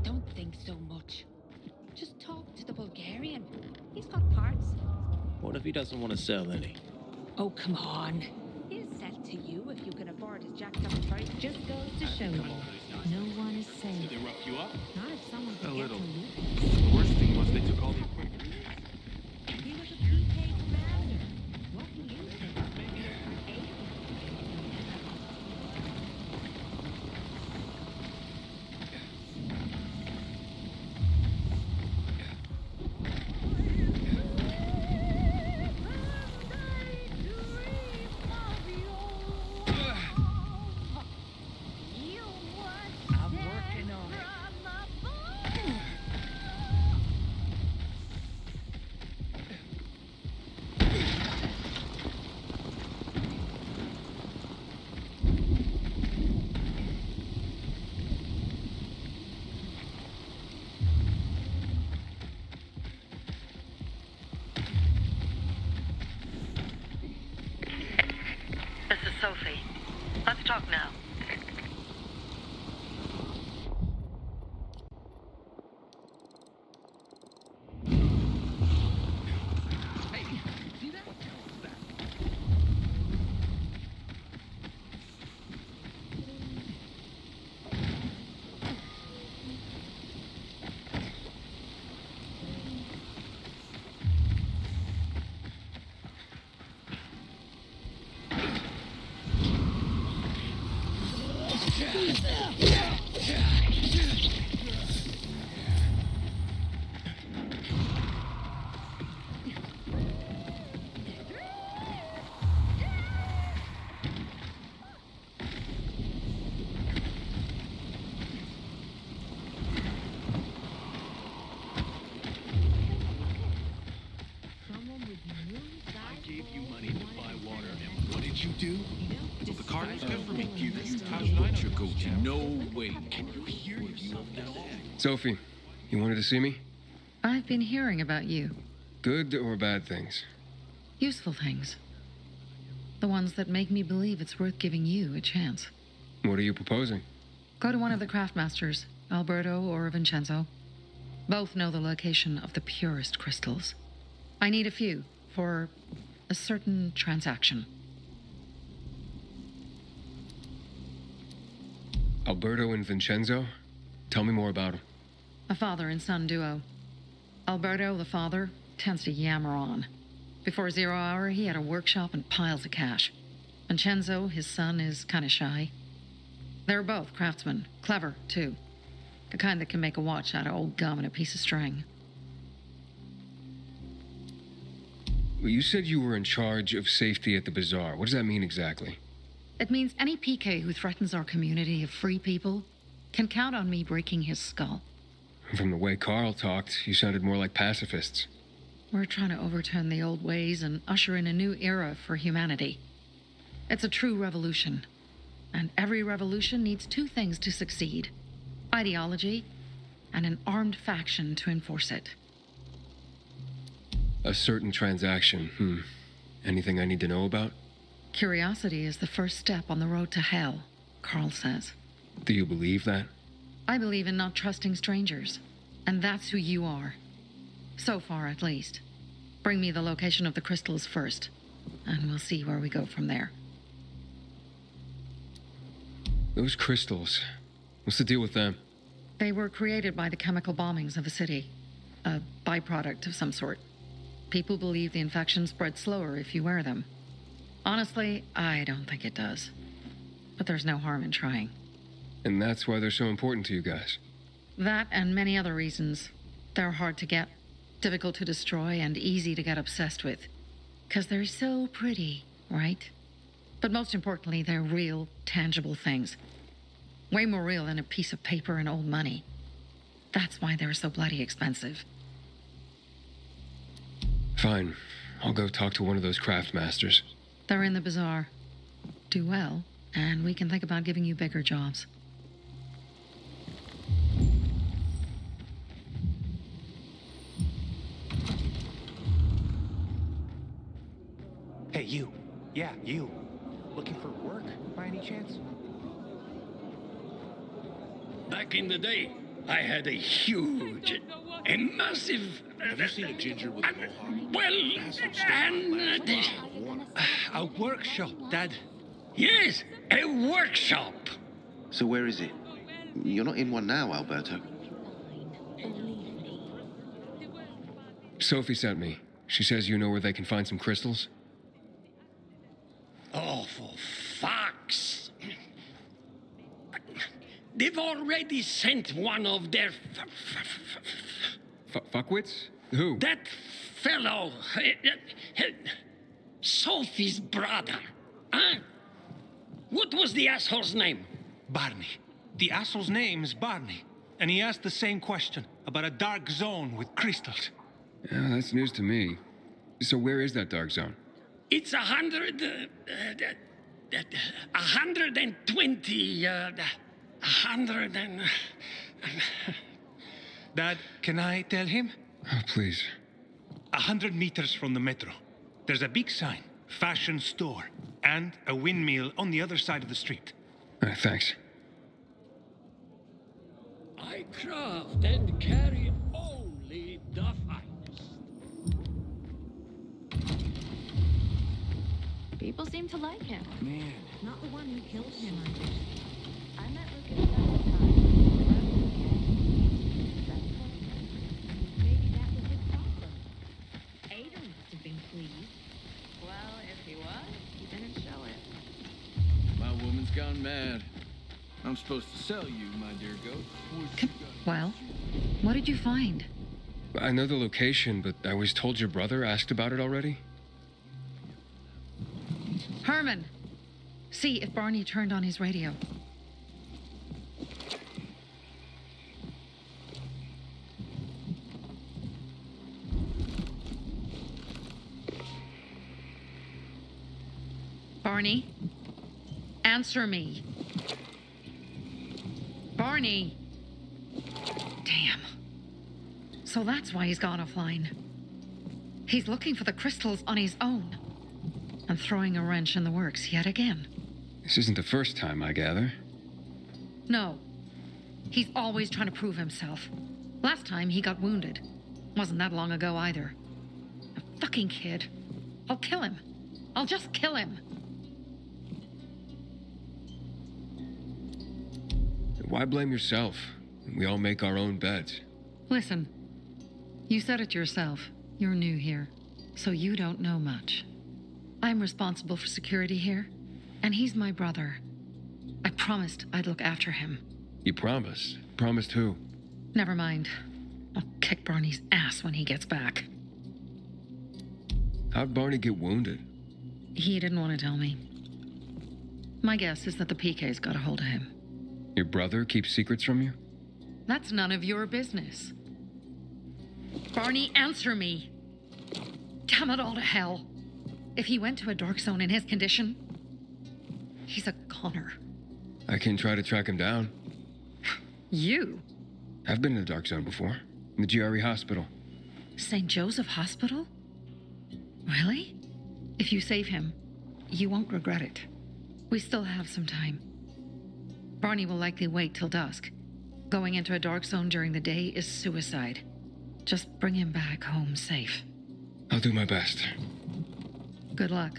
Don't think so much. Just talk to the Bulgarian. He's got parts. What if he doesn't want to sell any? Oh, come on. He'll sell to you if you can afford his jacked up price. Just goes to show you. No one is safe. Did they rough you up? Not if someone A can get little. to Lucas. The worst thing was they took all the equipment. He was a PK commander. What can you think? I'm working on it. This is Sophie. Let's talk now. I gave you money to buy water, and what did you do? So the car was good for me. How should I know? Go to no way. Can you hear yourself at all? Sophie, you wanted to see me? I've been hearing about you. Good or bad things? Useful things. The ones that make me believe it's worth giving you a chance. What are you proposing? Go to one of the craftmasters, Alberto or Vincenzo. Both know the location of the purest crystals. I need a few for a certain transaction. Alberto and Vincenzo? Tell me more about them. A father and son duo. Alberto, the father, tends to yammer on. Before 0 hour, he had a workshop and piles of cash. Vincenzo, his son, is kind of shy. They're both craftsmen, clever, too. The kind that can make a watch out of old gum and a piece of string. Well, you said you were in charge of safety at the bazaar. What does that mean exactly? It means any PK who threatens our community of free people can count on me breaking his skull. From the way Carl talked, you sounded more like pacifists. We're trying to overturn the old ways and usher in a new era for humanity. It's a true revolution. And every revolution needs two things to succeed: ideology and an armed faction to enforce it. A certain transaction, Anything I need to know about? Curiosity is the first step on the road to hell, Carl says. Do you believe that? I believe in not trusting strangers, and that's who you are. So far, at least. Bring me the location of the crystals first, and we'll see where we go from there. Those crystals. What's the deal with them? They were created by the chemical bombings of a city. A byproduct of some sort. People believe the infection spreads slower if you wear them. Honestly, I don't think it does. But there's no harm in trying. And that's why they're so important to you guys. That and many other reasons. They're hard to get, difficult to destroy, and easy to get obsessed with. 'Cause they're so pretty, right? But most importantly, they're real, tangible things. Way more real than a piece of paper and old money. That's why they're so bloody expensive. Fine. I'll go talk to one of those craft masters. They're in the bazaar. Do well, and we can think about giving you bigger jobs. Hey, you. Yeah, you. Looking for work by any chance? back in the day, I had a huge, a massive... Have you seen a ginger with a mohawk? Well, and... A workshop, Dad. Yes, a workshop. So where is it? You're not in one now, Alberto. Sophie sent me. She says you know where they can find some crystals? Oh, for fuck's... They've already sent one of their... Fuckwits? Who? That fellow... Sophie's brother. Huh? What was the asshole's name? Barney. The asshole's name is Barney. And he asked the same question about a dark zone with crystals. Yeah, that's news to me. So where is that dark zone? It's 120... 100 and... Dad, can I tell him? Oh, please. 100 meters from the metro. There's a big sign, fashion store, and a windmill on the other side of the street. Thanks. I craft and carry only the finest. People seem to like him. Man. Not the one who killed him, I bet. I met Lucas several times. Maybe that was his problem. Ada must have been pleased. Well, if he was, he didn't show it. My woman's gone mad. I'm supposed to sell you, my dear goat. Well, what did you find? I know the location, but I was told your brother asked about it already. Herman! See if Barney turned on his radio. Barney? Answer me. Barney! Damn. So that's why he's gone offline. He's looking for the crystals on his own. And throwing a wrench in the works yet again. This isn't the first time, I gather. No. He's always trying to prove himself. Last time he got wounded. Wasn't that long ago either. A fucking kid. I'll kill him. I'll just kill him. Why blame yourself? We all make our own beds. Listen. You said it yourself. You're new here. So you don't know much. I'm responsible for security here, and he's my brother. I promised I'd look after him. You promised? Promised who? Never mind. I'll kick Barney's ass when he gets back. How'd Barney get wounded? He didn't want to tell me. My guess is that the PK's got a hold of him. Your brother keeps secrets from you? That's none of your business. Barney, answer me. Damn it all to hell. If he went to a dark zone in his condition, he's a goner. I can try to track him down. You? I've been in the dark zone before. In the GRE hospital. St. Joseph Hospital? Really? If you save him, you won't regret it. We still have some time. Barney will likely wait till dusk. Going into a dark zone during the day is suicide. Just bring him back home safe. I'll do my best. Good luck.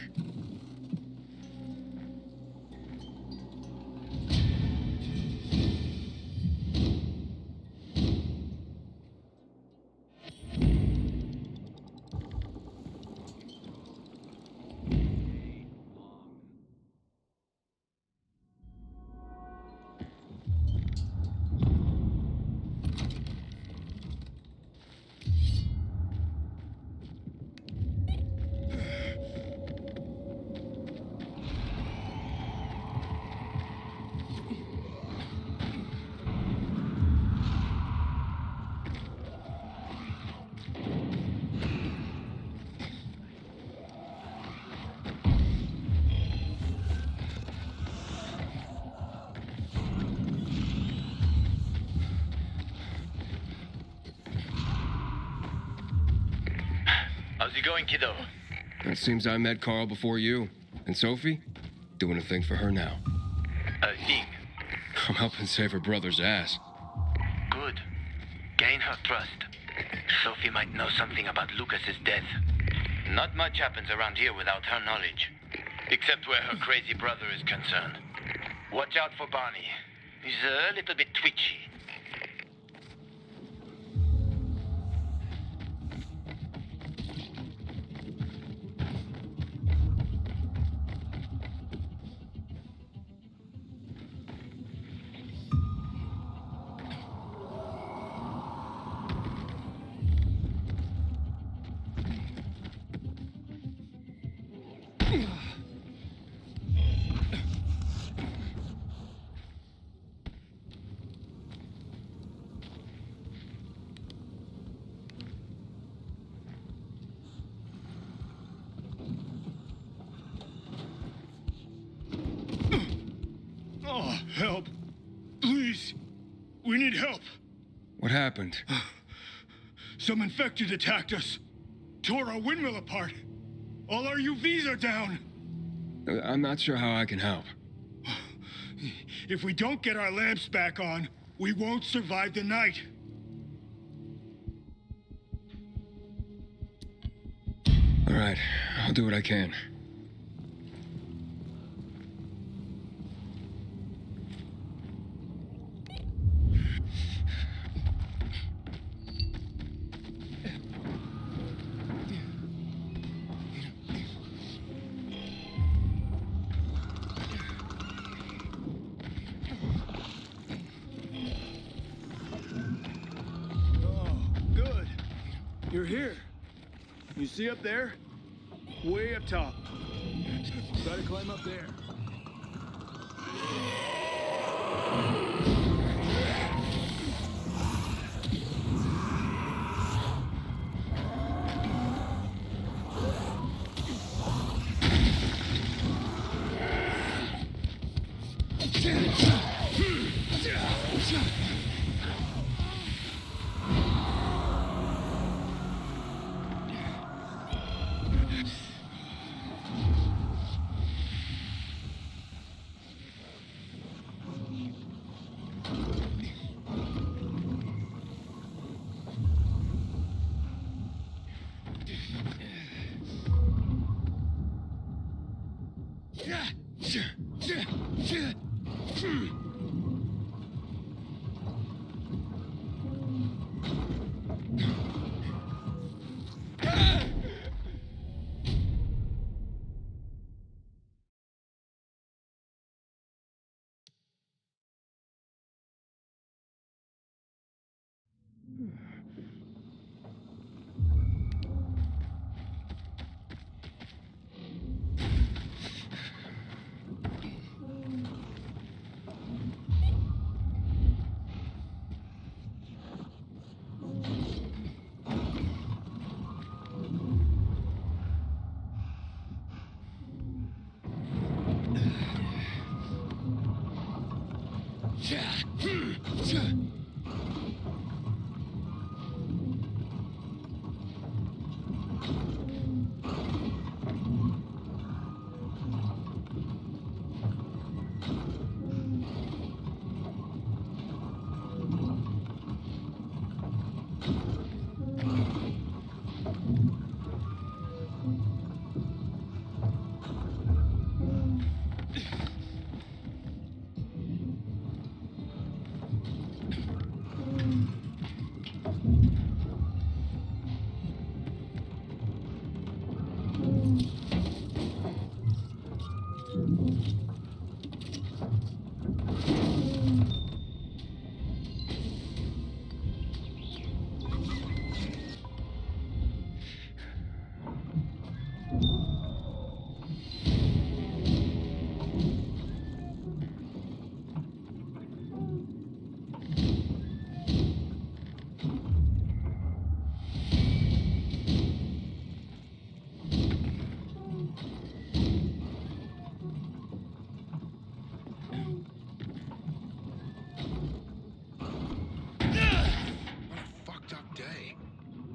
How's it going, kiddo? It seems I met Carl before you. And Sophie? Doing a thing for her now. A thing? I'm helping save her brother's ass. Good. Gain her trust. Sophie might know something about Lucas's death. Not much happens around here without her knowledge. Except where her crazy brother is concerned. Watch out for Barney. He's a little bit twitchy. Oh, help. Please. We need help. What happened? Some infected attacked us. Tore our windmill apart. All our UVs are down. I'm not sure how I can help. If we don't get our lamps back on, we won't survive the night. All right, I'll do what I can. Good. You're here. You see up there? Way up top. Gotta climb up there.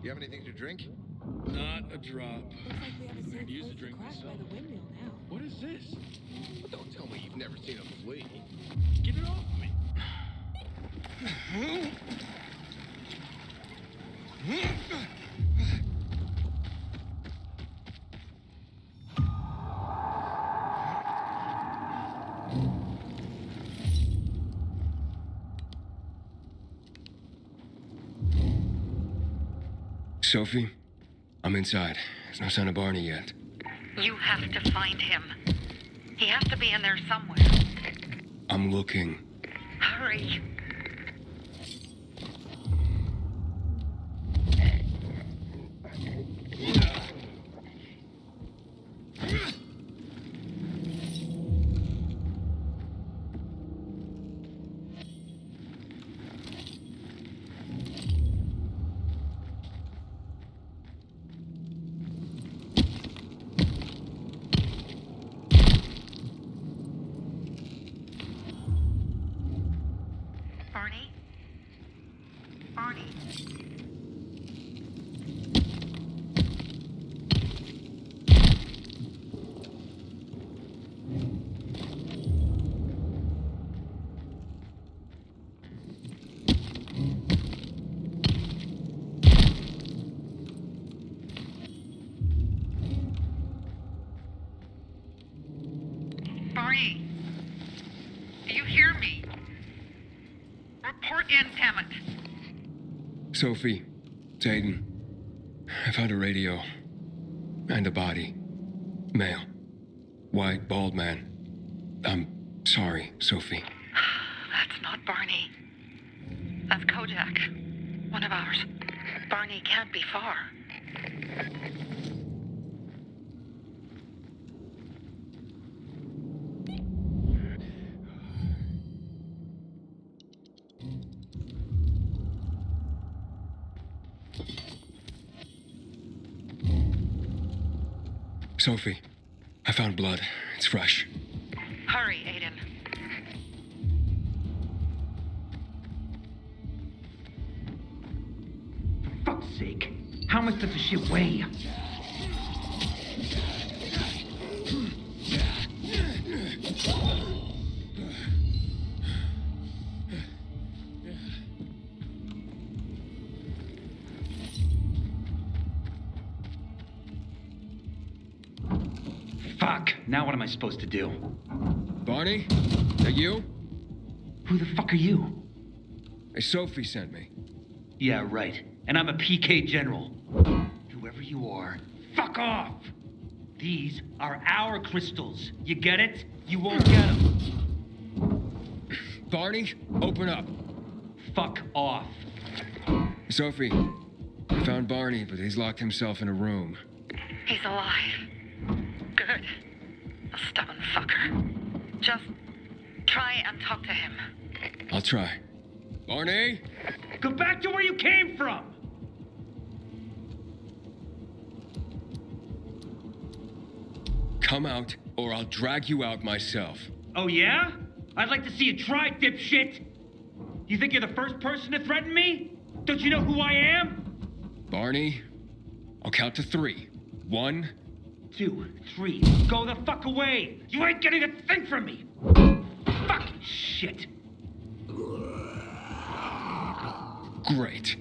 You have anything to drink? Not a drop. Looks like we have a safe Could use a place to drink crash by myself. the windmill now. What is this? Don't tell me you've never seen a flea. Get it off me. Sophie, I'm inside. There's no sign of Barney yet. You have to find him. He has to be in there somewhere. I'm looking. Hurry. Barney? Barney? Barney? Do you hear me? Report in, damn it. Sophie, it's Aiden. I found a radio. And a body. Male. White, bald man. I'm sorry, Sophie. That's not Barney. That's Kojak. One of ours. Barney can't be far. Sophie, I found blood. It's fresh. Hurry, Aiden. For fuck's sake. How much does this shit weigh? Fuck. Now what am I supposed to do? Barney? Is that you? Who the fuck are you? Hey, Sophie sent me. Yeah, right. And I'm a PK general. Whoever you are, fuck off! These are our crystals. You get it? You won't get them. Barney, open up. Fuck off. Sophie, I found Barney, but he's locked himself in a room. He's alive. Good. A stubborn fucker. Just try and talk to him. I'll try. Barney? Go back to where you came from! Come out, or I'll drag you out myself. Oh, yeah? I'd like to see you try, dipshit! You think you're the first person to threaten me? Don't you know who I am? Barney, I'll count to 3. 1, 2, 3. Go the fuck away! You ain't getting a thing from me! Fucking shit! great.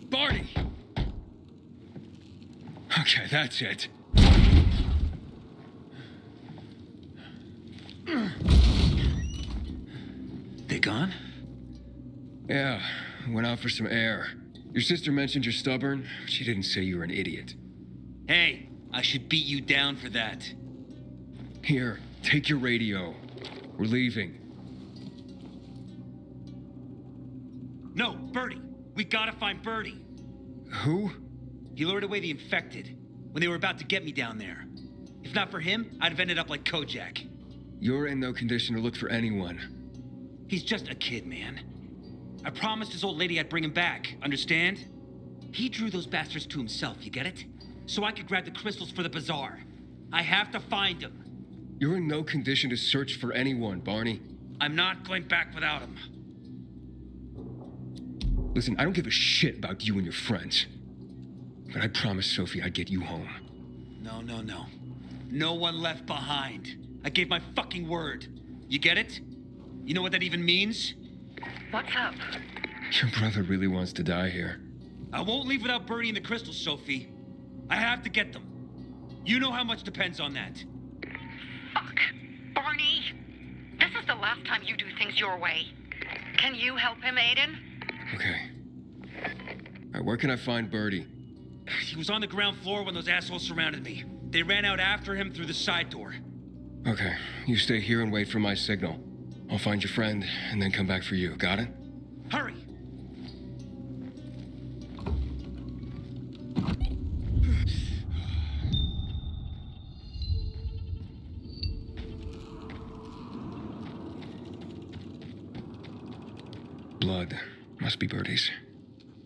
Barney! Okay, that's it. They gone? Yeah, Went out for some air. Your sister mentioned you're stubborn. She didn't say you were an idiot. Hey, I should beat you down for that. Here, take your radio. We're leaving. No, Birdie. We gotta find Birdie. Who? He lured away the infected when they were about to get me down there. If not for him, I'd have ended up like Kojak. You're in no condition to look for anyone. He's just a kid, man. I promised his old lady I'd bring him back, understand? He drew those bastards to himself, you get it? So I could grab the crystals for the bazaar. I have to find him. You're in no condition to search for anyone, Barney. I'm not going back without him. Listen, I don't give a shit about you and your friends. But I promised Sophie I'd get you home. No. No one left behind. I gave my fucking word. You get it? You know what that even means? What's up? Your brother really wants to die here. I won't leave without Birdie and the crystals, Sophie. I have to get them. You know how much depends on that. Fuck. Barney, this is the last time you do things your way. Can you help him, Aiden? Okay. All right, where can I find Birdie? He was on the ground floor when those assholes surrounded me. They ran out after him through the side door. Okay, you stay here and wait for my signal. I'll find your friend and then come back for you. Got it? Hurry! Blood. Must be Birdie's.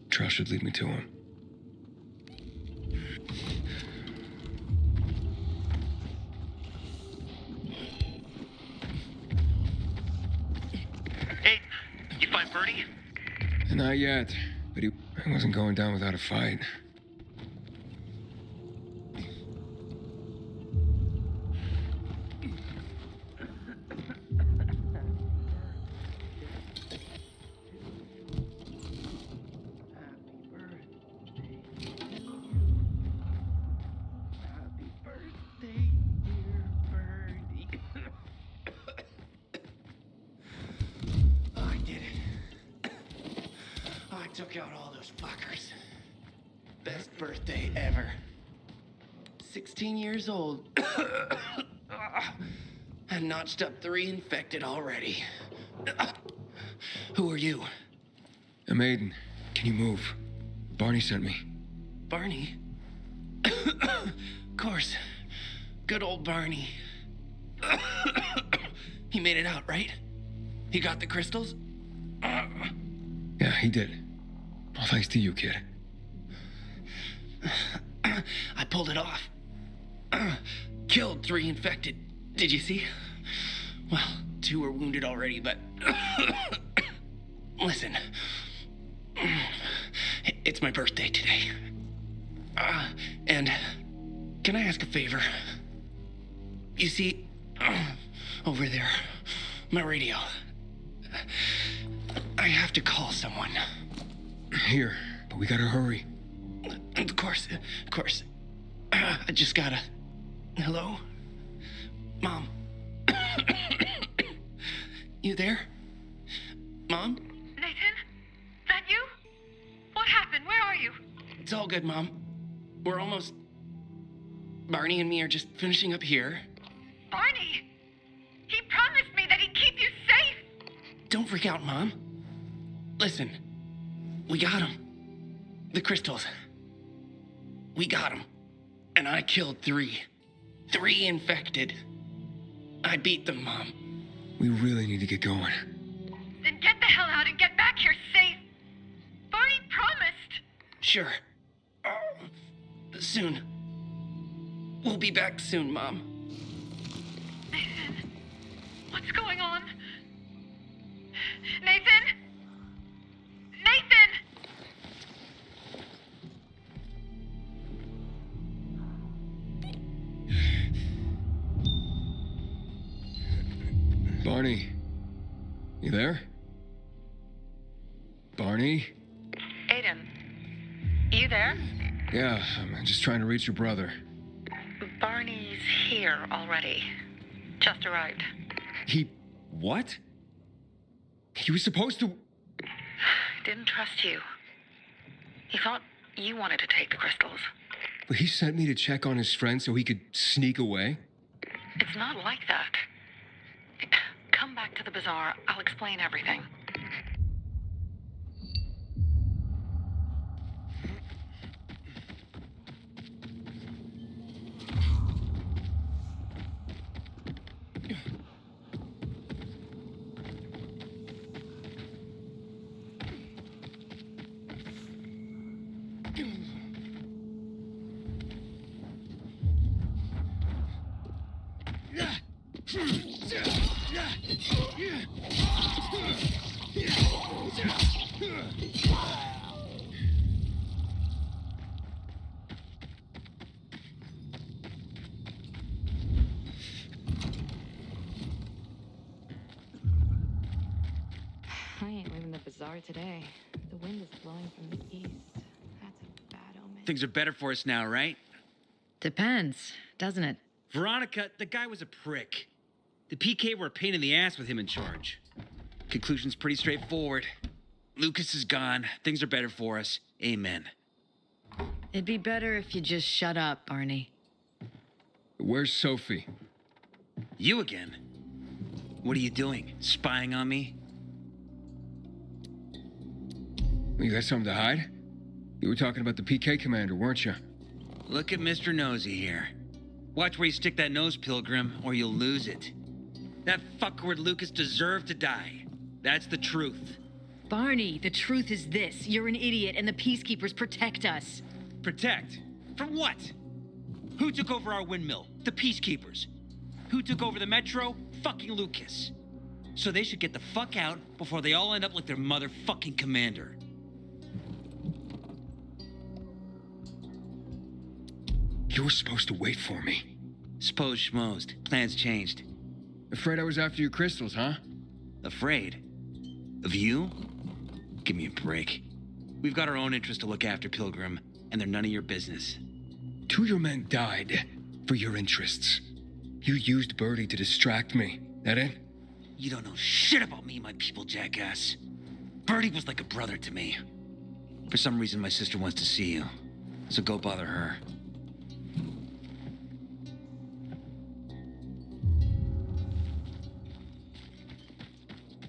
Trail should lead me to him. Hey, you find Birdie? Not yet, but he wasn't going down without a fight. Took out all those fuckers. Best birthday ever. 16 years old. And notched up 3 infected already. Who are you? I'm Aiden. Can you move? Barney sent me. Barney? Of course. Good old Barney. He made it out, right? He got the crystals? Yeah, he did. All thanks to you, kid. I pulled it off. Killed 3 infected. Did you see? Well, 2 were wounded already, but... Listen. It's my birthday today. And can I ask a favor? You see, over there, my radio. I have to call someone. Here, but we gotta hurry. Of course. I just gotta... Hello? Mom? You there? Mom? Nathan? That you? What happened? Where are you? It's all good, Mom. We're almost... Barney and me are just finishing up here. Barney! He promised me that he'd keep you safe! Don't freak out, Mom. Listen. We got him. The crystals. We got him. And I killed 3. 3 infected. I beat them, Mom. We really need to get going. Then get the hell out and get back here safe. Barney promised. Sure. Soon. We'll be back soon, Mom. Nathan, what's going on? Nathan? Nathan! Barney. You there? Barney? Aiden, you there? Yeah, I'm just trying to reach your brother. Barney's here already. Just arrived. He... what? He was supposed to... didn't trust you. He thought you wanted to take the crystals. But he sent me to check on his friend so he could sneak away? It's not like that. Come back to the bazaar. I'll explain everything. I ain't leaving the bazaar today. The wind is blowing from the east. That's a bad omen. Things are better for us now, right? Depends, doesn't it? Veronica, the guy was a prick. The PK were a pain in the ass with him in charge. Conclusion's pretty straightforward. Lucas is gone. Things are better for us. Amen. It'd be better if you just shut up, Barney. Where's Sophie? You again? What are you doing? Spying on me? You got something to hide? You were talking about the PK commander, weren't you? Look at Mr. Nosy here. Watch where you stick that nose, Pilgrim, or you'll lose it. That fuckward Lucas deserved to die. That's the truth. Barney, the truth is this. You're an idiot and the Peacekeepers protect us. Protect? From what? Who took over our windmill? The Peacekeepers. Who took over the Metro? Fucking Lucas. So they should get the fuck out before they all end up like their motherfucking commander. You were supposed to wait for me. Suppose schmozed. Plans changed. Afraid I was after your crystals, huh? Afraid? Of you? Give me a break. We've got our own interests to look after, Pilgrim, and they're none of your business. 2 of your men died for your interests. You used Birdie to distract me. That it? You don't know shit about me and my people, jackass. Birdie was like a brother to me. For some reason, my sister wants to see you. So go bother her.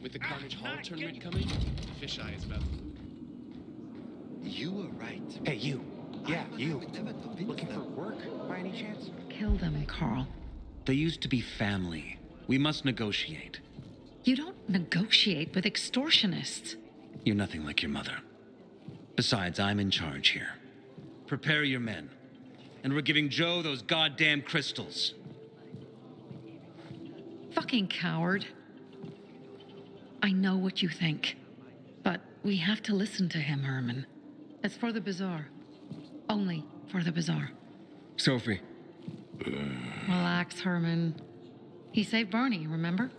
With the Carnage Hall tournament coming, Fisheye is about to move. You were right. Hey, you. Yeah, you. Looking for work, by any chance? Kill them, Carl. They used to be family. We must negotiate. You don't negotiate with extortionists. You're nothing like your mother. Besides, I'm in charge here. Prepare your men. And we're giving Joe those goddamn crystals. Fucking coward. I know what you think. But we have to listen to him, Herman. It's for the bazaar. Only for the bazaar. Sophie. Relax, Herman. He saved Barney, remember?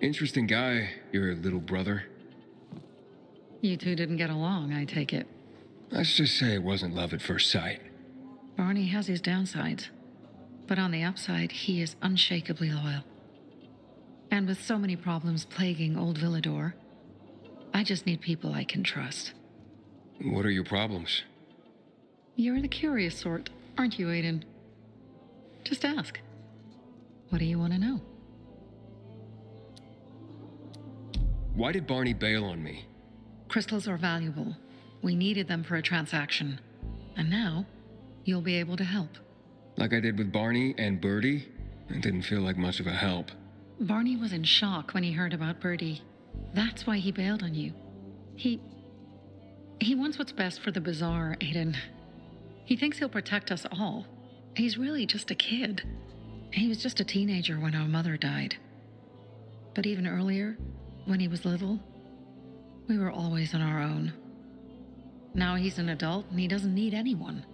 Interesting guy, your little brother. You two didn't get along, I take it. Let's just say it wasn't love at first sight. Barney has his downsides. But on the upside, he is unshakably loyal. And with so many problems plaguing old Villador, I just need people I can trust. What are your problems? You're the curious sort, aren't you, Aiden? Just ask. What do you want to know? Why did Barney bail on me? Crystals are valuable. We needed them for a transaction. And now, you'll be able to help. Like I did with Barney and Birdie? It didn't feel like much of a help. Barney was in shock when he heard about Birdie. That's why he bailed on you. He wants what's best for the bazaar, Aiden. He thinks he'll protect us all. He's really just a kid. He was just a teenager when our mother died. But even earlier, when he was little, we were always on our own. Now he's an adult and he doesn't need anyone.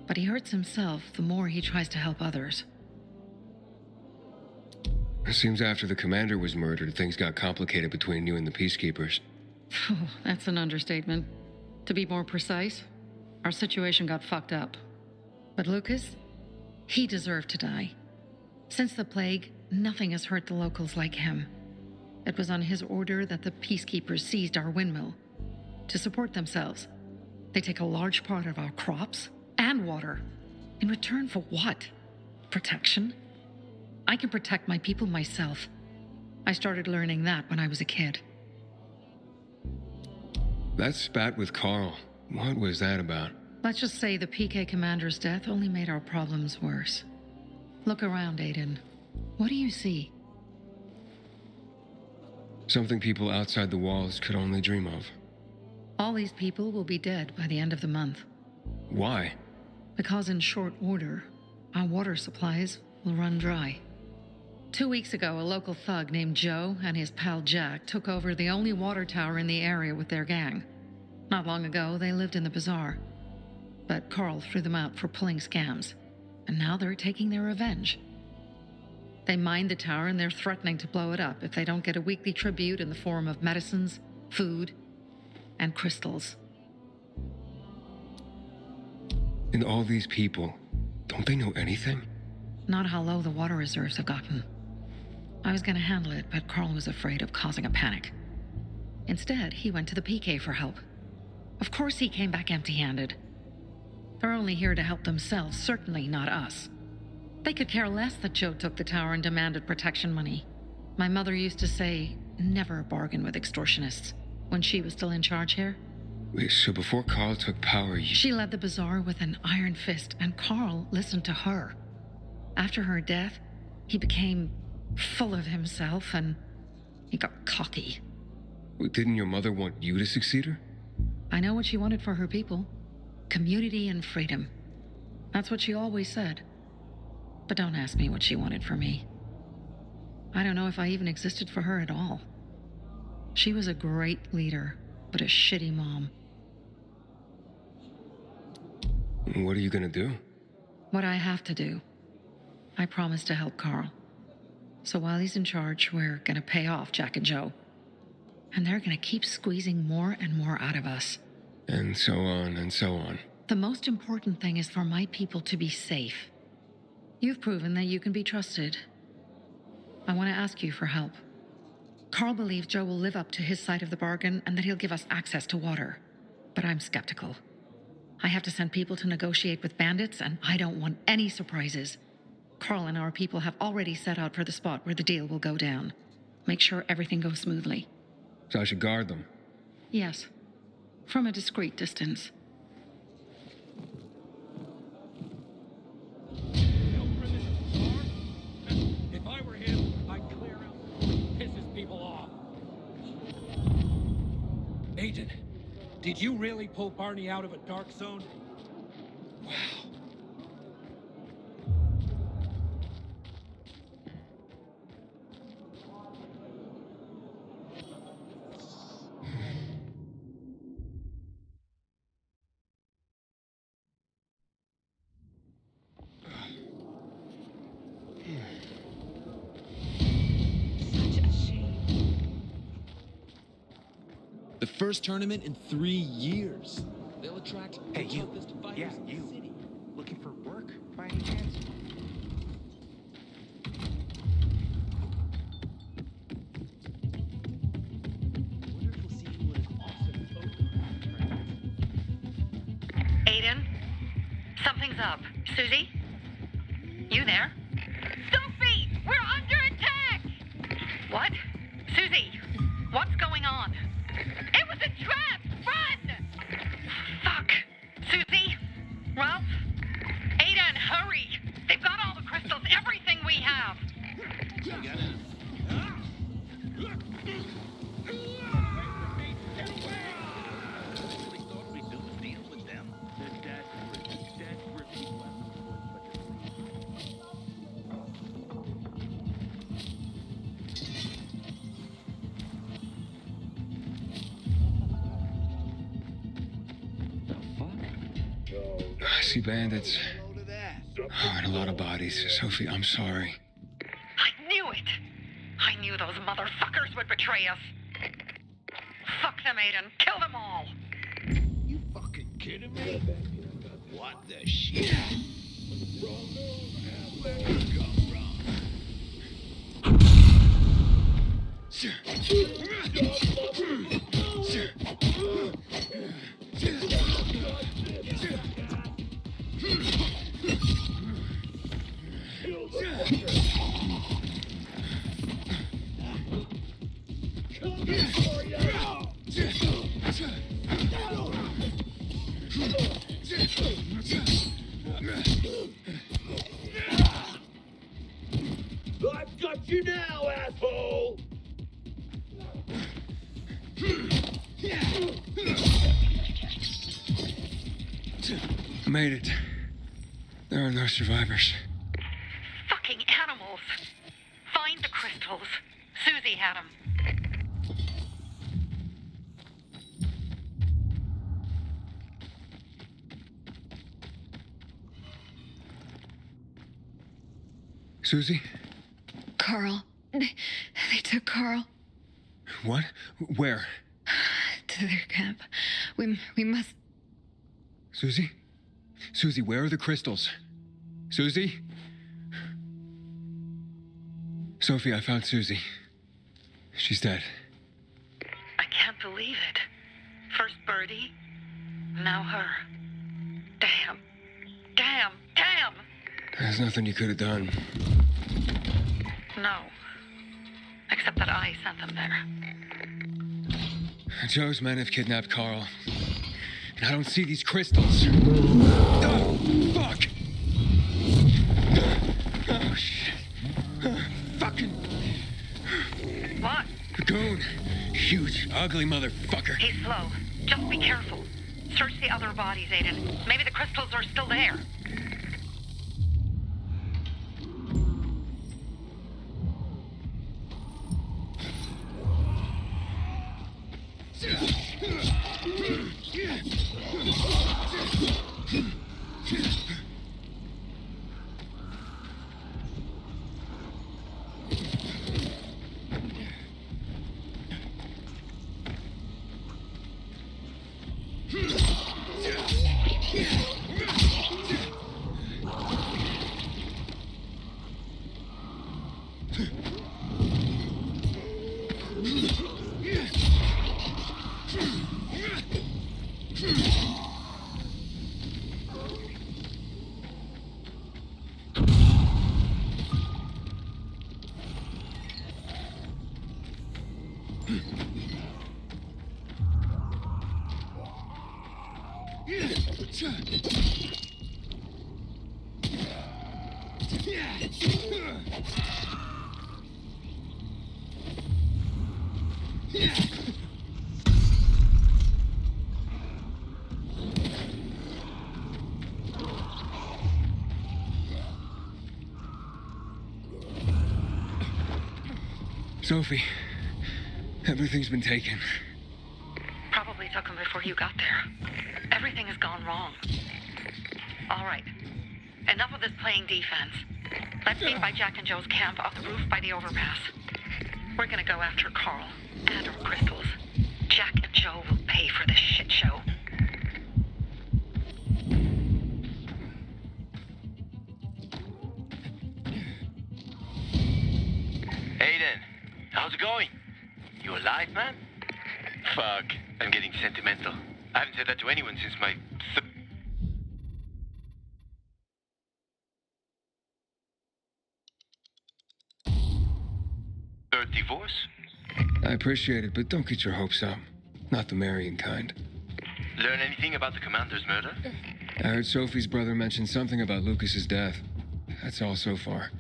But he hurts himself the more he tries to help others. It seems after the commander was murdered, things got complicated between you and the Peacekeepers. Oh, that's an understatement. To be more precise, our situation got fucked up. But Lucas, he deserved to die. Since the plague, nothing has hurt the locals like him. It was on his order that the peacekeepers seized our windmill. To support themselves, they take a large part of our crops and water. In return for what? Protection? I can protect my people myself. I started learning that when I was a kid. That spat with Carl, what was that about? Let's just say the PK commander's death only made our problems worse. Look around, Aiden. What do you see? Something people outside the walls could only dream of. All these people will be dead by the end of the month. Why? Because in short order, our water supplies will run dry. 2 weeks ago, a local thug named Joe and his pal Jack took over the only water tower in the area with their gang. Not long ago, they lived in the bazaar. But Carl threw them out for pulling scams, and now they're taking their revenge. They mined the tower and they're threatening to blow it up if they don't get a weekly tribute in the form of medicines, food, and crystals. And all these people, don't they know anything? Not how low the water reserves have gotten. I was going to handle it, but Carl was afraid of causing a panic. Instead, he went to the PK for help. Of course he came back empty-handed. They're only here to help themselves, certainly not us. They could care less that Joe took the tower and demanded protection money. My mother used to say, never bargain with extortionists, when she was still in charge here. Wait, so before Carl took power, She led the bazaar with an iron fist, and Carl listened to her. After her death, he became full of himself, and he got cocky. Wait, didn't your mother want you to succeed her? I know what she wanted for her people. Community and freedom. That's what she always said. But don't ask me what she wanted for me. I don't know if I even existed for her at all. She was a great leader, but a shitty mom. What are you gonna do? What I have to do. I promised to help Carl. So while he's in charge, we're gonna pay off Jack and Joe. And they're gonna keep squeezing more and more out of us. And so on and so on. The most important thing is for my people to be safe. You've proven that you can be trusted. I want to ask you for help. Carl believes Joe will live up to his side of the bargain and that he'll give us access to water. But I'm skeptical. I have to send people to negotiate with bandits, and I don't want any surprises. Carl and our people have already set out for the spot where the deal will go down. Make sure everything goes smoothly. So I should guard them? Yes. From a discreet distance. If I were him, I'd clear out. Pisses people off. Aiden, did you really pull Barney out of a dark zone? Wow. The first tournament in 3 years. They'll attract Hey, you. toughest fighters Yeah, in the you. city. Looking for work by any chance? Aiden? Something's up. Susie? You there? Sophie! We're under attack! What? Susie, what's going on? It was a trap! Run! Fuck. Susie? Ralph? Aiden, hurry! They've got all the crystals, everything we have! You got it. I see bandits. Oh, and a lot of bodies. Sophie, I'm sorry. I knew it! I knew those motherfuckers would betray us! Fuck them, Aiden! Kill them all! You fucking kidding me? What the shit? Where'd you come from? I've got you now, asshole! Made it. There are no survivors. Fucking animals. Find the crystals. Susie had them. Susie? Carl. They took Carl What? Where? to their camp. We must... Susie? Susie, where are the crystals? Susie? Sophie, I found Susie. She's dead. I can't believe it. First Birdie, now her. Damn. Damn. Damn! There's nothing you could have done. No. Except that I sent them there. Joe's men have kidnapped Carl. And I don't see these crystals. Oh, fuck! Oh, shit. Fucking... What? The goon. Huge, ugly motherfucker. He's slow. Just be careful. Search the other bodies, Aiden. Maybe the crystals are still there. Sophie, everything's been taken. Probably took them before you got there. Everything has gone wrong. All right. Enough of this playing defense. Let's meet by Jack and Joe's camp on the roof by the overpass. We're gonna go after Carl and our crystals. Jack and Joe will pay for this shit show. Aiden, how's it going? You alive, man? Fuck, I'm getting sentimental. I haven't said that to anyone since my... third divorce? I appreciate it, but don't get your hopes up. Not the marrying kind. Learn anything about the commander's murder? I heard Sophie's brother mention something about Lucas's death. That's all so far.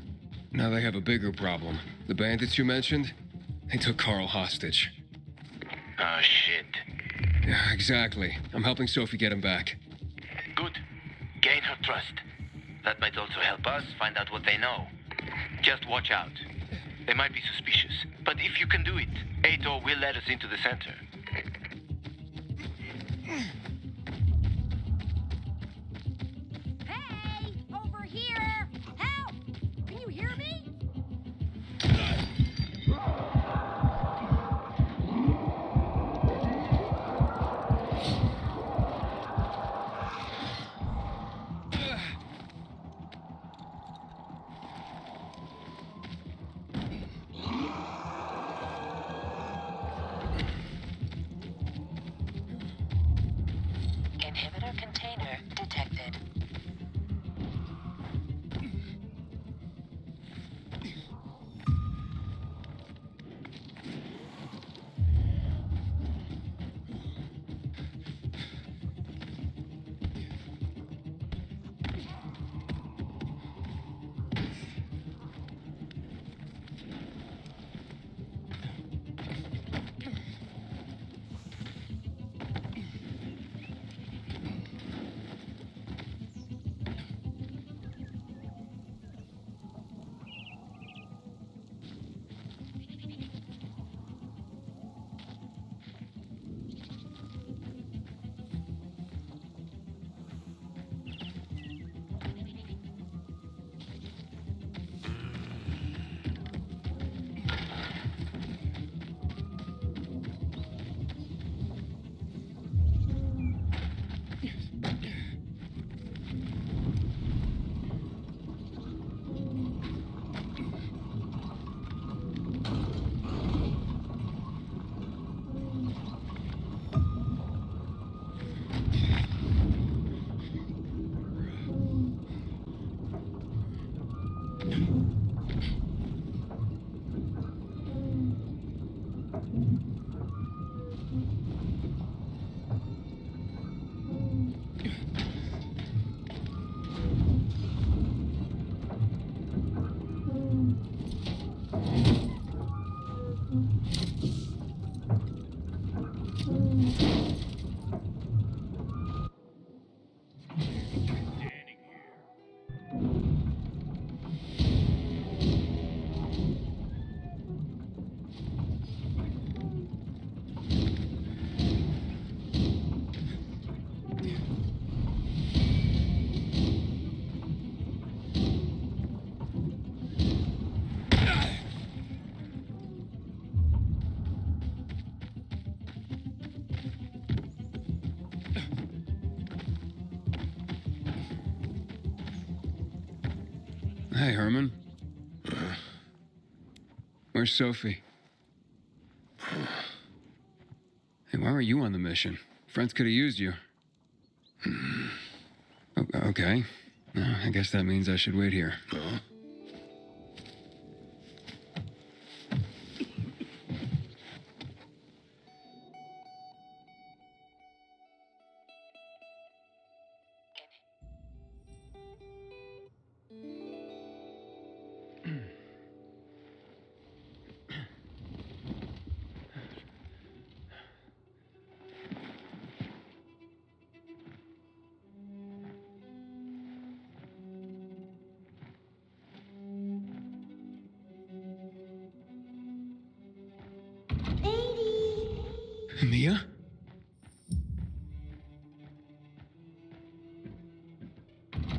Now they have a bigger problem. The bandits you mentioned, they took Carl hostage. Oh, shit. Yeah, exactly. I'm helping Sophie get him back. Good. Gain her trust. That might also help us find out what they know. Just watch out. They might be suspicious, but if you can do it, Ator will let us into the center. Hey! Over here! Help! Can you hear me? Hey, Herman. Where's Sophie? Hey, why were you on the mission? Friends could have used you. Okay. I guess that means I should wait here. Mia?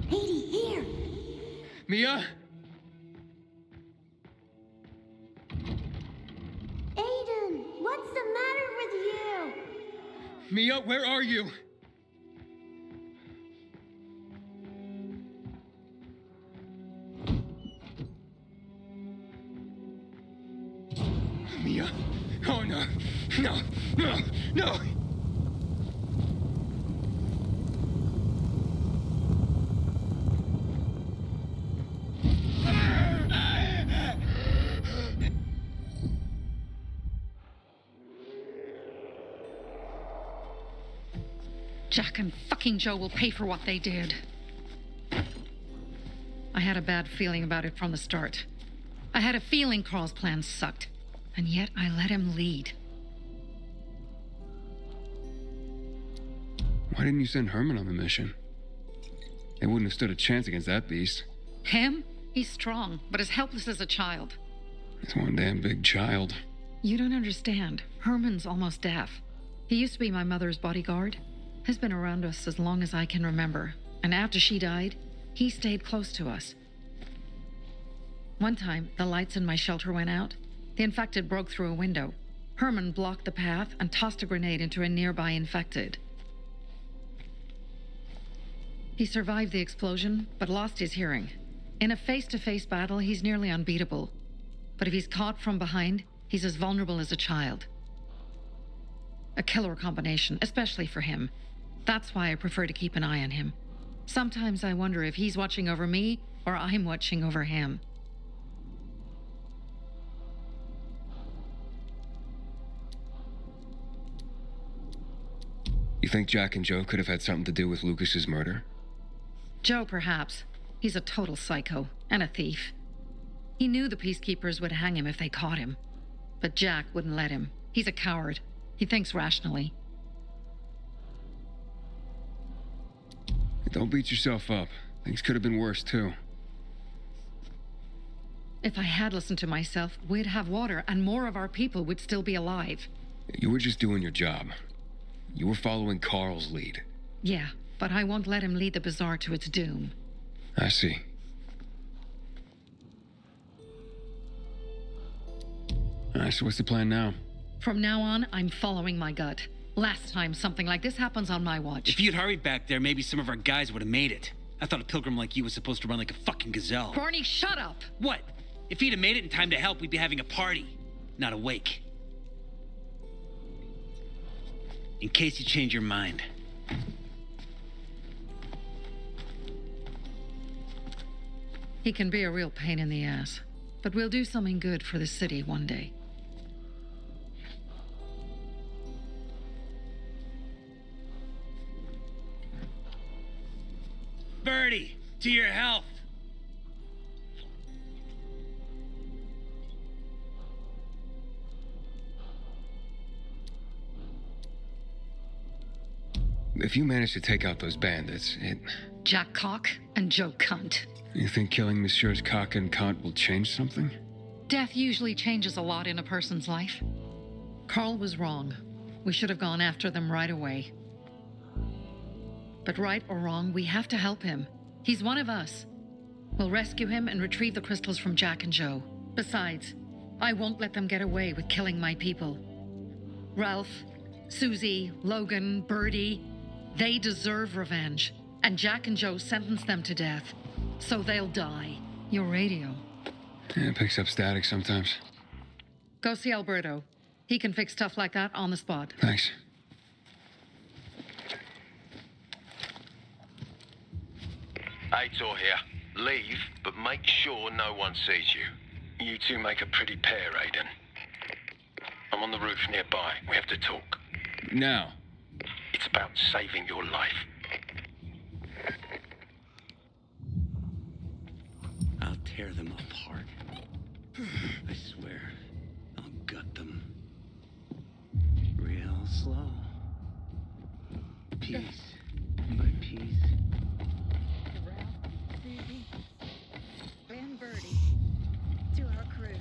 Edie, here. Mia? Aiden, what's the matter with you? Mia, where are you? Mia? Oh, no. No, no, no! Jack and fucking Joe will pay for what they did. I had a bad feeling about it from the start. I had a feeling Carl's plan sucked, and yet I let him lead. Why didn't you send Herman on the mission? They wouldn't have stood a chance against that beast. Him? He's strong, but as helpless as a child. He's one damn big child. You don't understand. Herman's almost deaf. He used to be my mother's bodyguard. Has been around us as long as I can remember. And after she died, he stayed close to us. One time, the lights in my shelter went out. The infected broke through a window. Herman blocked the path and tossed a grenade into a nearby infected. He survived the explosion, but lost his hearing. In a face-to-face battle, he's nearly unbeatable. But if he's caught from behind, he's as vulnerable as a child. A killer combination, especially for him. That's why I prefer to keep an eye on him. Sometimes I wonder if he's watching over me or I'm watching over him. You think Jack and Joe could have had something to do with Lucas's murder? Joe, perhaps. He's a total psycho and a thief. He knew the Peacekeepers would hang him if they caught him. But Jack wouldn't let him. He's a coward. He thinks rationally. Don't beat yourself up. Things could have been worse, too. If I had listened to myself, we'd have water and more of our people would still be alive. You were just doing your job. You were following Carl's lead. Yeah, but I won't let him lead the Bazaar to its doom. I see. Alright, so what's the plan now? From now on, I'm following my gut. Last time something like this happens on my watch. If you'd hurried back there, maybe some of our guys would have made it. I thought a pilgrim like you was supposed to run like a fucking gazelle. Barney, shut up! What? If he'd have made it in time to help, we'd be having a party, not a wake. In case you change your mind. He can be a real pain in the ass, but we'll do something good for the city one day. Birdie, to your health. If you manage to take out those bandits, Jack Cock and Joe Cunt. You think killing Messieurs Cock and Cunt will change something? Death usually changes a lot in a person's life. Carl was wrong. We should have gone after them right away. But right or wrong, we have to help him. He's one of us. We'll rescue him and retrieve the crystals from Jack and Joe. Besides, I won't let them get away with killing my people. Ralph, Susie, Logan, Birdie, they deserve revenge. And Jack and Joe sentenced them to death. So they'll die. Your radio. Yeah, it picks up static sometimes. Go see Alberto. He can fix stuff like that on the spot. Thanks. Aitor here. Leave, but make sure no one sees you. You two make a pretty pair, Aiden. I'm on the roof nearby. We have to talk. Now. It's about saving your life. I'll tear them apart. I swear, I'll gut them. Real slow. Piece by piece. Susie, and Birdie, to our crew.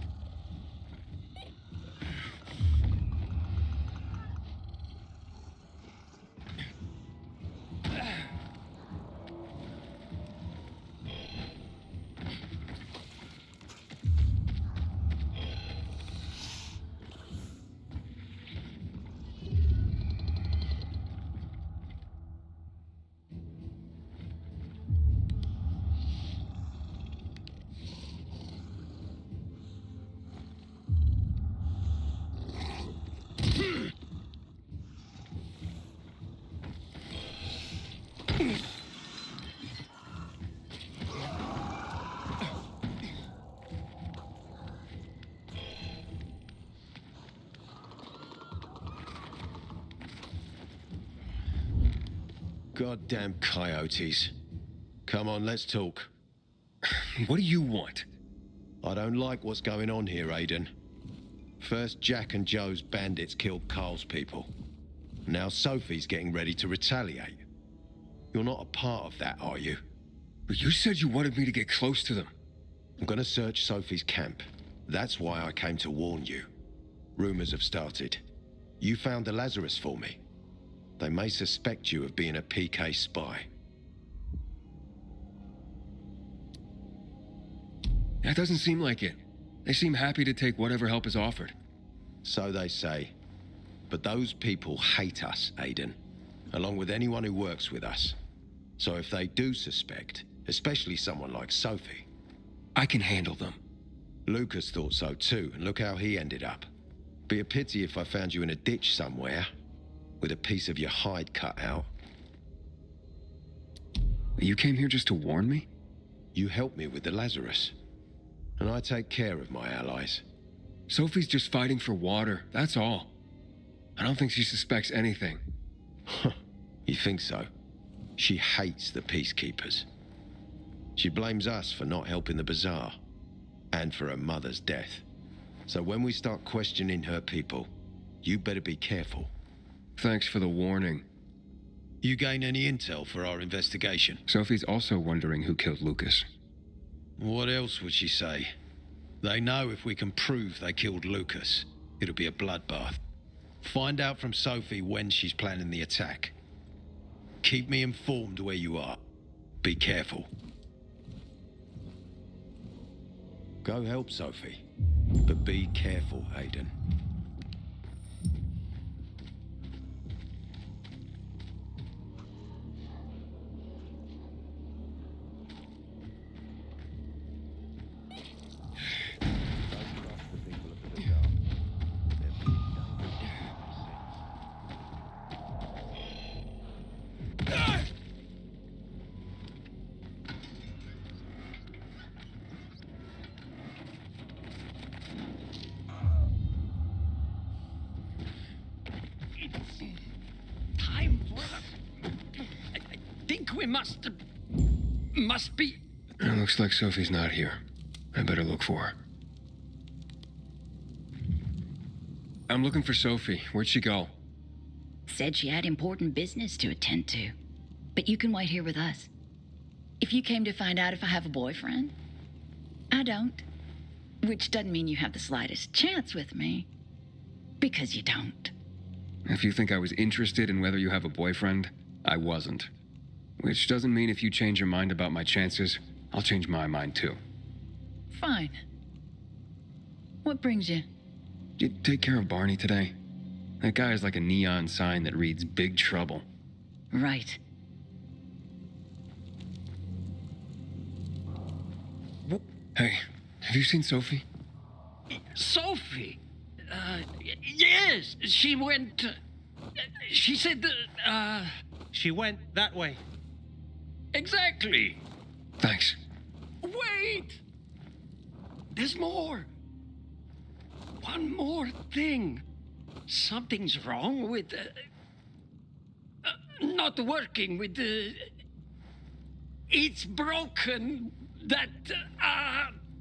Goddamn coyotes. Come on, let's talk. What do you want? I don't like what's going on here, Aiden. First, Jack and Joe's bandits killed Carl's people. Now Sophie's getting ready to retaliate. You're not a part of that, are you? But you said you wanted me to get close to them. I'm gonna search Sophie's camp. That's why I came to warn you. Rumors have started. You found the Lazarus for me. They may suspect you of being a PK spy. That doesn't seem like it. They seem happy to take whatever help is offered. So they say. But those people hate us, Aiden, along with anyone who works with us. So if they do suspect, especially someone like Sophie... I can handle them. Lucas thought so too, and look how he ended up. Be a pity if I found you in a ditch somewhere, with a piece of your hide cut out. You came here just to warn me? You helped me with the Lazarus. And I take care of my allies. Sophie's just fighting for water, that's all. I don't think she suspects anything. You think so? She hates the peacekeepers. She blames us for not helping the bazaar, and for her mother's death. So when we start questioning her people, you better be careful. Thanks for the warning. You gain any intel for our investigation? Sophie's also wondering who killed Lucas. What else would she say? They know if we can prove they killed Lucas, it'll be a bloodbath. Find out from Sophie when she's planning the attack. Keep me informed where you are. Be careful. Go help Sophie, but be careful, Aiden. Must be. It looks like Sophie's not here. I better look for her. I'm looking for Sophie. Where'd she go? Said she had important business to attend to. But you can wait here with us. If you came to find out if I have a boyfriend, I don't. Which doesn't mean you have the slightest chance with me. Because you don't. If you think I was interested in whether you have a boyfriend, I wasn't. Which doesn't mean if you change your mind about my chances, I'll change my mind too. Fine. What brings you? Did you take care of Barney today? That guy is like a neon sign that reads Big Trouble. Right. Hey, have you seen Sophie? Sophie? Yes, she went. She said, She went that way. exactly. Thanks. Wait! There's more. One more thing. Something's wrong with. Not working with. It's broken. That.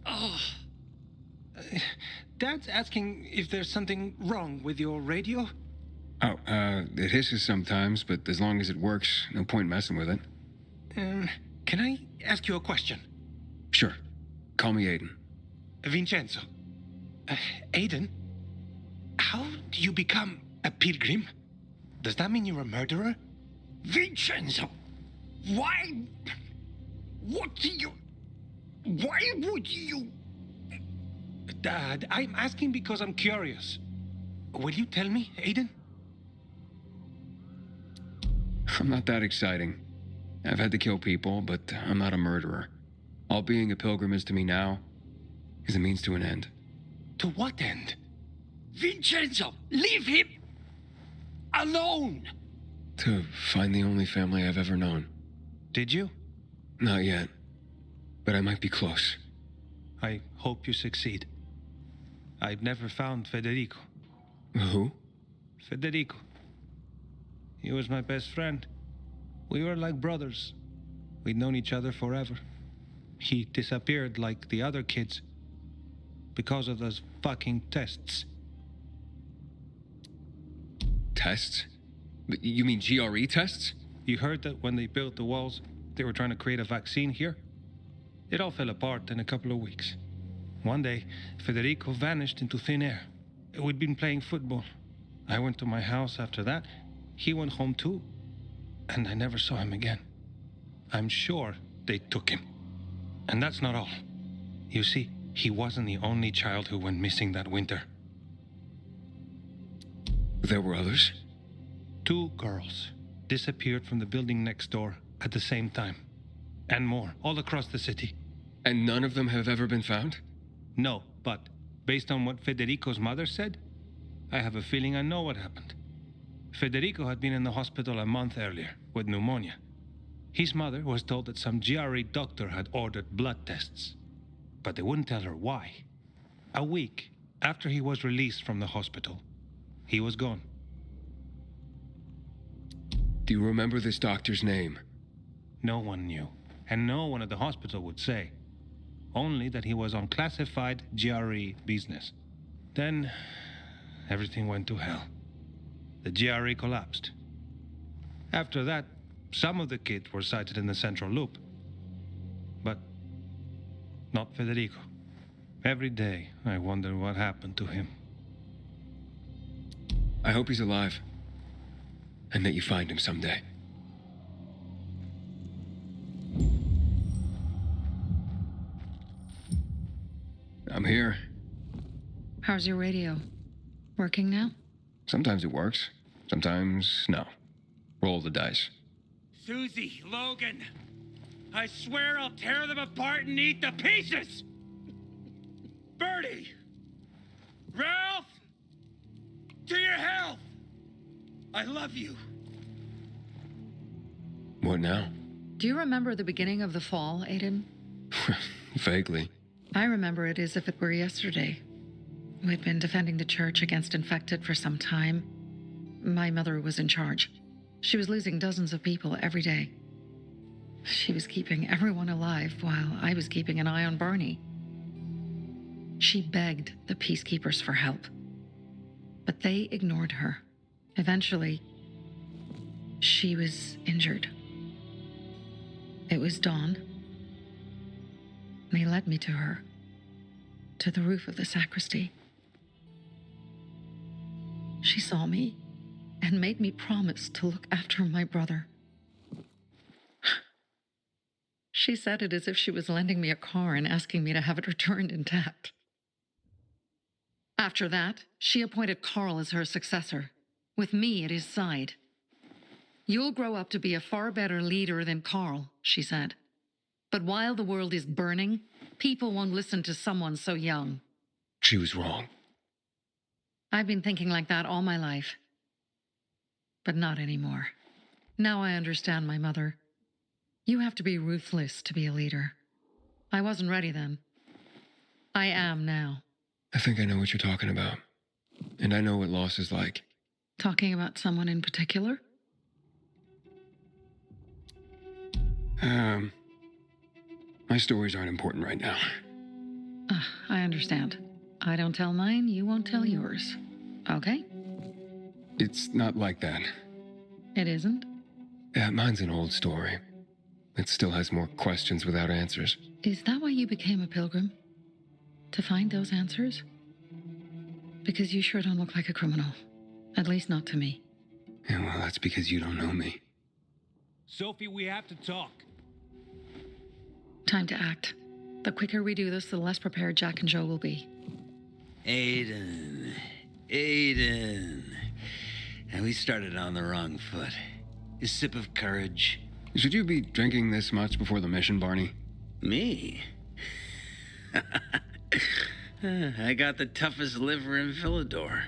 Oh. Dad's asking if there's something wrong with your radio? Oh, it hisses sometimes, but as long as it works, no point messing with it. Can I ask you a question? Sure. Call me Aiden. Vincenzo. Aiden? How do you become a pilgrim? Does that mean you're a murderer? Vincenzo! Why? What do you. Why would you. Dad, I'm asking because I'm curious. Will you tell me, Aiden? I'm not that exciting. I've had to kill people, but I'm not a murderer. All being a pilgrim is to me now is a means to an end. To what end? Vincenzo! Leave him! Alone! To find the only family I've ever known. Did you? Not yet. But I might be close. I hope you succeed. I've never found Federico. Who? Federico. He was my best friend. We were like brothers. We'd known each other forever. He disappeared like the other kids because of those fucking tests. Tests? You mean GRE tests? You heard that when they built the walls, they were trying to create a vaccine here? It all fell apart in a couple of weeks. One day, Federico vanished into thin air. We'd been playing football. I went to my house after that. He went home too. And I never saw him again. I'm sure they took him. And that's not all. You see, he wasn't the only child who went missing that winter. There were others? 2 girls disappeared from the building next door at the same time. And more, all across the city. And none of them have ever been found? No, but based on what Federico's mother said, I have a feeling I know what happened. Federico had been in the hospital a month earlier with pneumonia. His mother was told that some GRE doctor had ordered blood tests, but they wouldn't tell her why. A week after he was released from the hospital, he was gone. Do you remember this doctor's name? No one knew, and no one at the hospital would say. Only that he was on classified GRE business. Then, everything went to hell. The GRE collapsed. After that, some of the kids were sighted in the central loop. But not Federico. Every day, I wonder what happened to him. I hope he's alive. And that you find him someday. I'm here. How's your radio? Working now? Sometimes it works. Sometimes no. Roll the dice. Susie, Logan, I swear I'll tear them apart and eat the pieces! Bertie! Ralph! To your health! I love you. What now? Do you remember the beginning of the fall, Aiden? Vaguely. I remember it as if it were yesterday. We'd been defending the church against infected for some time. My mother was in charge. She was losing dozens of people every day. She was keeping everyone alive while I was keeping an eye on Barney. She begged the peacekeepers for help, but they ignored her. Eventually, she was injured. It was dawn. They led me to her, to the roof of the sacristy. She saw me and made me promise to look after my brother. She said it as if she was lending me a car and asking me to have it returned intact. After that, she appointed Carl as her successor, with me at his side. You'll grow up to be a far better leader than Carl, she said. But while the world is burning, People won't listen to someone so young. She was wrong. I've been thinking like that all my life. But not anymore. Now I understand my mother. You have to be ruthless to be a leader. I wasn't ready then. I am now. I think I know what you're talking about. And I know what loss is like. Talking about someone in particular? My stories aren't important right now. I understand. I don't tell mine, you won't tell yours. Okay? It's not like that. It isn't? Yeah, mine's an old story. It still has more questions without answers. Is that why you became a pilgrim? To find those answers? Because you sure don't look like a criminal. At least not to me. Yeah, well, that's because you don't know me. Sophie, we have to talk. Time to act. The quicker we do this, the less prepared Jack and Joe will be. Aiden. And we started on the wrong foot. A sip of courage. Should you be drinking this much before the mission, Barney? Me? I got the toughest liver in Villador.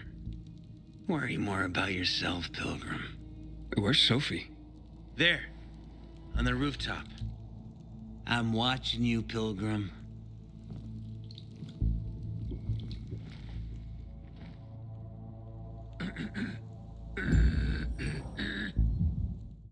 Worry more about yourself, Pilgrim. Where's Sophie? There, on the rooftop. I'm watching you, Pilgrim.